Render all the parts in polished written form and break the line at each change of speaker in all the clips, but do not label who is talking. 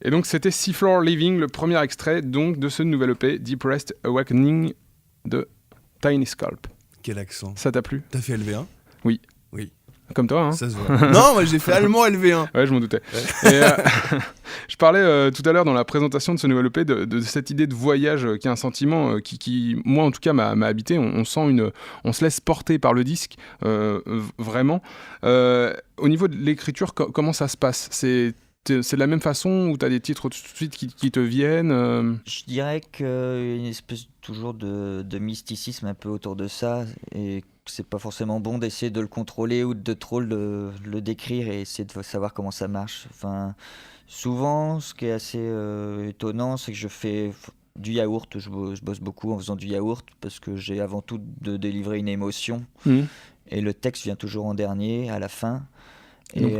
Et donc c'était Seafloor Living, le premier extrait donc de ce nouvel EP, Depressed Awakening de Tiny Scalp.
Quel accent.
Ça t'a plu ?
T'as fait LV1 ?
Oui.
Oui.
Comme toi, hein ?
Ça se voit. Non, moi j'ai fait allemand LV1.
Ouais, je m'en doutais.
Ouais.
Et, je parlais tout à l'heure dans la présentation de ce nouvel EP de cette idée de voyage qui est un sentiment qui, moi en tout cas, m'a habité. On se laisse porter par le disque, vraiment. Au niveau de l'écriture, comment ça se passe ? C'est de la même façon où tu as des titres tout de suite qui te viennent
Je dirais qu'il y a une espèce toujours de mysticisme un peu autour de ça, et que c'est pas forcément bon d'essayer de le contrôler ou de trop le décrire et essayer de savoir comment ça marche. Enfin, souvent, ce qui est assez étonnant, c'est que je fais du yaourt. Je bosse beaucoup en faisant du yaourt parce que j'ai avant tout de délivrer une émotion, et le texte vient toujours en dernier, à la fin.
Donc,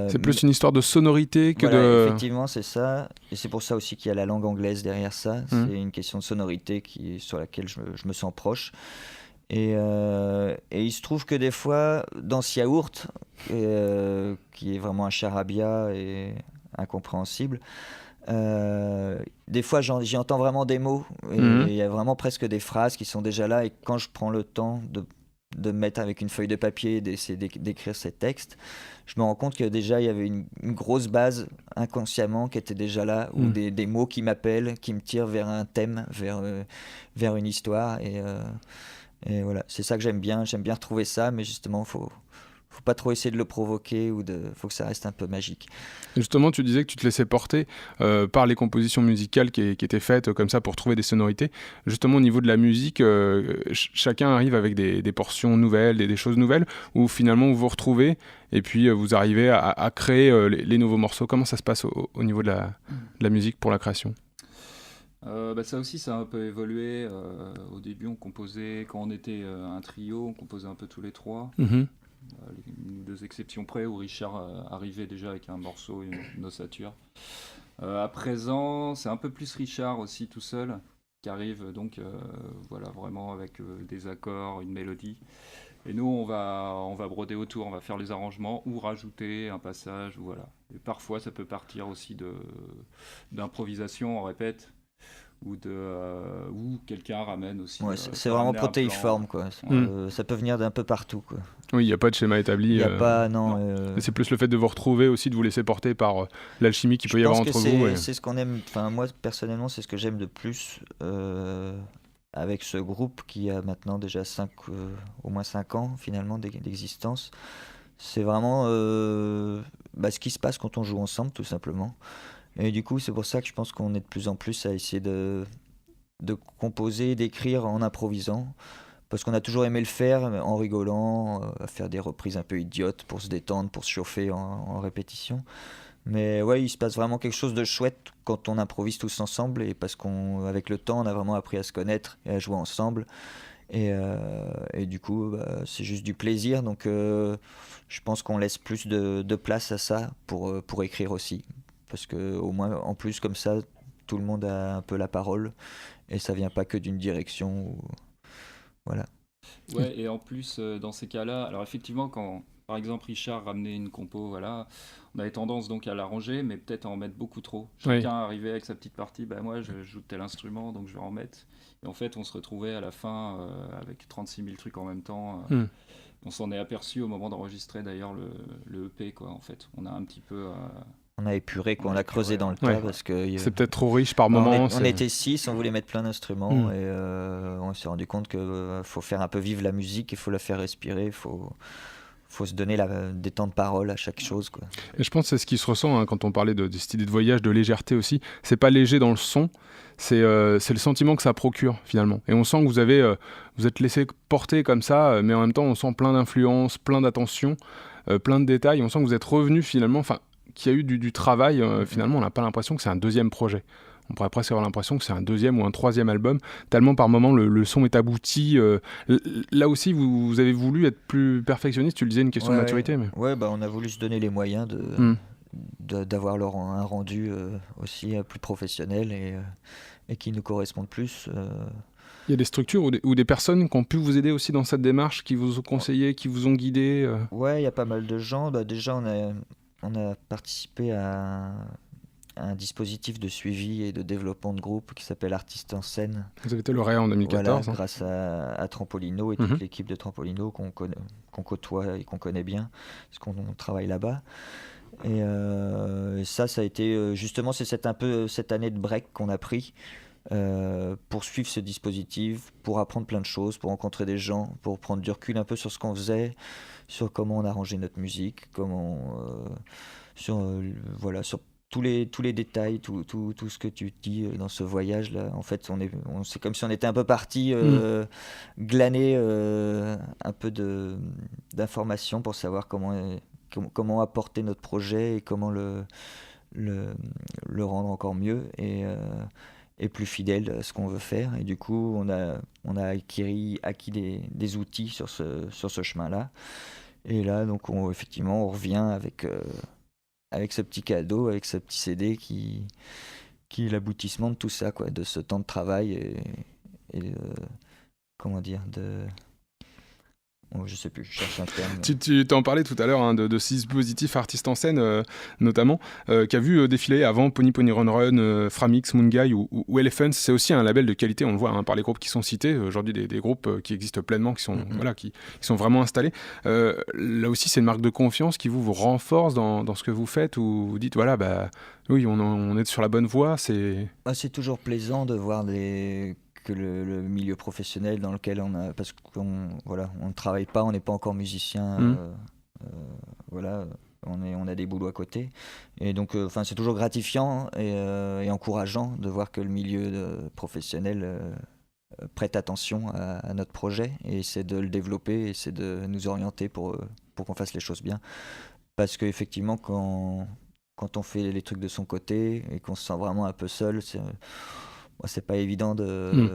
c'est plus une histoire de sonorité que
voilà,
de...
effectivement, c'est ça. Et c'est pour ça aussi qu'il y a la langue anglaise derrière ça. C'est une question de sonorité sur laquelle je me sens proche. Et il se trouve que des fois, dans ce yaourt, qui est vraiment un charabia et incompréhensible, des fois j'y entends vraiment des mots. Et il y a vraiment presque des phrases qui sont déjà là. Et quand je prends le temps de me mettre avec une feuille de papier et d'essayer d'écrire ces textes, je me rends compte que déjà il y avait une grosse base inconsciemment qui était déjà là, ou des mots qui m'appellent, qui me tirent vers un thème, vers une histoire, et voilà, c'est ça que j'aime bien retrouver ça, mais justement faut pas trop essayer de le provoquer, faut que ça reste un peu magique.
Justement, tu disais que tu te laissais porter par les compositions musicales qui étaient faites comme ça pour trouver des sonorités. Justement, au niveau de la musique, chacun arrive avec des portions nouvelles, des choses nouvelles, où finalement vous vous retrouvez et puis vous arrivez à créer les nouveaux morceaux. Comment ça se passe au niveau de la musique pour la création ?
Ça aussi, ça a un peu évolué. Au début, on composait, quand on était un trio, on composait un peu tous les trois. Une ou deux exceptions près, où Richard arrivait déjà avec un morceau, une ossature. À présent, c'est un peu plus Richard aussi tout seul, qui arrive donc vraiment avec des accords, une mélodie. Et nous, on va broder autour, on va faire les arrangements ou rajouter un passage. Voilà. Et parfois, ça peut partir aussi d'improvisation, on répète. Ou quelqu'un ramène aussi.
Ouais, c'est vraiment protéiforme, quoi. Ça peut venir d'un peu partout, quoi.
Oui, il n'y a pas de schéma établi.
Il y a pas, non.
C'est plus le fait de vous retrouver aussi, de vous laisser porter par l'alchimie qu'il peut y avoir entre vous.
C'est ce qu'on aime. Enfin, moi personnellement, c'est ce que j'aime de plus avec ce groupe qui a maintenant déjà au moins 5 ans finalement d'existence. C'est vraiment ce qui se passe quand on joue ensemble, tout simplement. Et du coup, c'est pour ça que je pense qu'on est de plus en plus à essayer de composer, d'écrire en improvisant. Parce qu'on a toujours aimé le faire en rigolant, à faire des reprises un peu idiotes pour se détendre, pour se chauffer en répétition. Mais ouais, il se passe vraiment quelque chose de chouette quand on improvise tous ensemble, et parce qu'avec le temps, on a vraiment appris à se connaître et à jouer ensemble. Et du coup, c'est juste du plaisir. Donc je pense qu'on laisse plus de place à ça pour écrire aussi. Parce que au moins, en plus, comme ça, tout le monde a un peu la parole, et ça vient pas que d'une direction. Voilà.
Ouais, et en plus, dans ces cas-là, alors effectivement, quand par exemple Richard ramenait une compo, voilà, on avait tendance donc à l'arranger, mais peut-être à en mettre beaucoup trop. Chacun arrivait avec sa petite partie, moi je joue tel instrument, donc je vais en mettre. Et en fait, on se retrouvait à la fin avec 36 000 trucs en même temps. On s'en est aperçu au moment d'enregistrer d'ailleurs le EP, quoi, en fait. On a un petit peu...
on a épuré, quoi. On a creusé dans le tas, parce que
c'est peut-être trop riche par moment.
On était 6, on voulait mettre plein d'instruments, et on s'est rendu compte qu'il faut faire un peu vivre la musique, il faut la faire respirer, il faut se donner des temps de parole à chaque chose, quoi.
Et je pense que c'est ce qui se ressent quand on parlait de cette idée de voyage, de légèreté aussi. C'est pas léger dans le son, c'est le sentiment que ça procure finalement. Et on sent que vous êtes laissé porter comme ça, mais en même temps on sent plein d'influence, plein d'attention, plein de détails. On sent que vous êtes revenu finalement, qu'il y a eu du travail. Finalement, on n'a pas l'impression que c'est un deuxième projet. On pourrait presque avoir l'impression que c'est un deuxième ou un troisième album, tellement par moment le son est abouti. Là aussi, vous avez voulu être plus perfectionniste, tu le disais, une question de maturité. Mais...
Ouais, on a voulu se donner les moyens d'avoir un rendu aussi plus professionnel et qui nous corresponde plus.
Il y a des structures ou des personnes qui ont pu vous aider aussi dans cette démarche, qui vous ont conseillé, qui vous ont guidé
Ouais, il y a pas mal de gens. Déjà, on a participé à un dispositif de suivi et de développement de groupe qui s'appelle Artistes en scène.
Vous avez été lauréat en 2014.
Voilà, grâce à Trampolino et toute l'équipe de Trampolino qu'on côtoie et qu'on connaît bien, parce qu'on travaille là-bas. Et ça a été justement, c'est un peu cette année de break qu'on a pris pour suivre ce dispositif, pour apprendre plein de choses, pour rencontrer des gens, pour prendre du recul un peu sur ce qu'on faisait, sur comment on arrangeait notre musique, sur tous les détails, tout ce que tu dis dans ce voyage-là. En fait, c'est comme si on était un peu parti glaner un peu d'informations pour savoir comment apporter notre projet et comment le rendre encore mieux et plus fidèle à ce qu'on veut faire. Et du coup, on a acquis des outils sur ce chemin-là. Et là, donc, effectivement, on revient avec ce petit cadeau, avec ce petit CD qui est l'aboutissement de tout ça, quoi, de ce temps de travail et comment dire, je sais plus, je cherche un terme.
Tu t'en parlais tout à l'heure de ce dispositif Artistes en scène, notamment, qui a vu défiler avant Pony Pony Run Run, Framix, Moonguy ou Elephants. C'est aussi un label de qualité, on le voit par les groupes qui sont cités. Aujourd'hui, des groupes qui existent pleinement, qui sont vraiment installés. Là aussi, c'est une marque de confiance qui vous renforce dans ce que vous faites, où vous dites, voilà, oui, on est sur la bonne voie. C'est
toujours plaisant de voir que le milieu professionnel dans lequel parce qu'on ne travaille pas, on n'est pas encore musicien, on a des boulots à côté, et donc c'est toujours gratifiant et encourageant de voir que le milieu professionnel prête attention à notre projet et essaie de le développer, essaie de nous orienter pour qu'on fasse les choses bien, parce qu'effectivement quand on fait les trucs de son côté et qu'on se sent vraiment un peu seul, c'est pas évident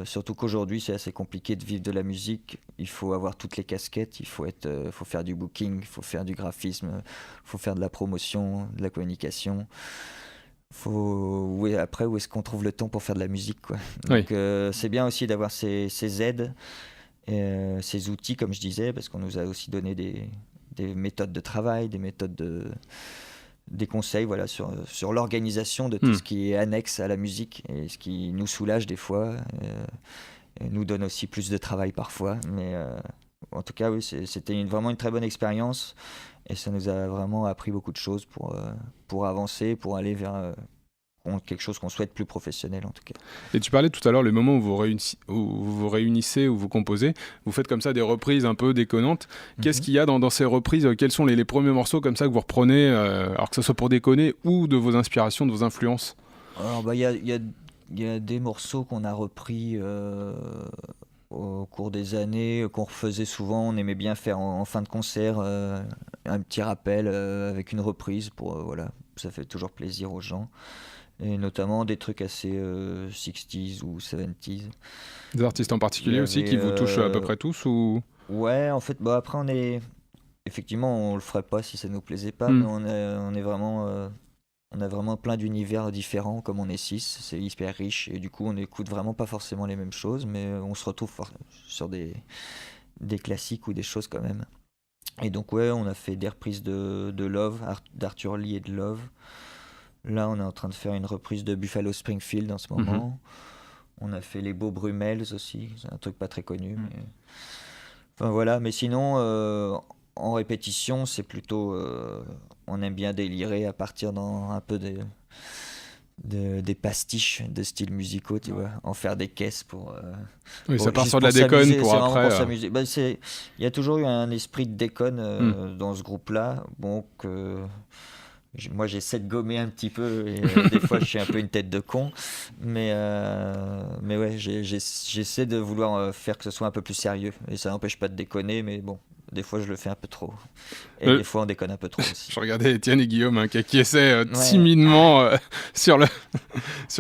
surtout qu'aujourd'hui c'est assez compliqué de vivre de la musique. Il faut avoir toutes les casquettes, il faut faire du booking, il faut faire du graphisme, il faut faire de la promotion, de la communication. Après, où est-ce qu'on trouve le temps pour faire de la musique, quoi. Donc c'est bien aussi d'avoir ces aides, ces outils, comme je disais, parce qu'on nous a aussi donné des méthodes de travail, des conseils sur l'organisation de tout ce qui est annexe à la musique, et ce qui nous soulage des fois et nous donne aussi plus de travail parfois, mais en tout cas oui, c'était vraiment une très bonne expérience et ça nous a vraiment appris beaucoup de choses pour avancer, pour aller vers quelque chose qu'on souhaite plus professionnel en tout cas.
Et tu parlais tout à l'heure le moment où vous vous réunissez, où vous composez, vous faites comme ça des reprises un peu déconnantes. Qu'est-ce qu'il y a dans ces reprises? Quels sont les premiers morceaux comme ça que vous reprenez, alors que ce soit pour déconner ou de vos inspirations, de vos influences?
Alors il y a des morceaux qu'on a repris au cours des années, qu'on refaisait souvent. On aimait bien faire en fin de concert un petit rappel avec une reprise ça fait toujours plaisir aux gens. Et notamment des trucs assez 60s ou 70s.
Des artistes en particulier aussi qui vous touchent à peu près tous ou...
Ouais, en fait, après effectivement, on le ferait pas si ça nous plaisait pas, mais on est vraiment... on a vraiment plein d'univers différents, comme on est 6, c'est hyper riche, et du coup on écoute vraiment pas forcément les mêmes choses, mais on se retrouve sur des classiques ou des choses quand même. Et donc on a fait des reprises de Love, d'Arthur Lee et de Love. Là, on est en train de faire une reprise de Buffalo Springfield en ce moment. On a fait les Beaux Brummels aussi, c'est un truc pas très connu. Mais... Enfin voilà, mais sinon, en répétition, c'est plutôt... on aime bien délirer à partir un peu des pastiches de styles musicaux, tu vois, en faire des caisses pour...
ça part sur de la déconne pour après...
Pour s'amuser. Il y a toujours eu un esprit de déconne dans ce groupe-là, moi j'essaie de gommer un petit peu et des fois je suis un peu une tête de con, mais ouais, j'essaie de vouloir faire que ce soit un peu plus sérieux et ça n'empêche pas de déconner, mais bon, des fois je le fais un peu trop et des fois on déconne un peu trop aussi.
Je regardais Étienne et Guillaume qui essaient timidement sur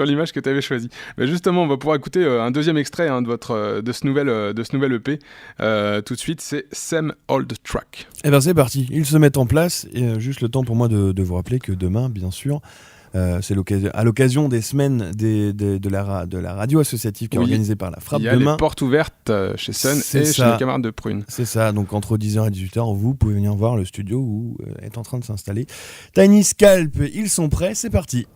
l'image que tu avais choisie. Mais justement, on va pouvoir écouter un deuxième extrait de ce nouvel EP. Tout de suite, c'est Same Old Track.
Et bien c'est parti, ils se mettent en place et juste le temps pour moi de vous rappeler que demain, bien sûr, c'est à l'occasion des semaines de la radio associative qui est organisée par la Frappe.
Il y a les portes ouvertes chez Sun et chez les camarades de Prune.
C'est ça, donc entre 10h et 18h, vous pouvez venir voir le studio où est en train de s'installer Tiny Scalp. Ils sont prêts, c'est parti.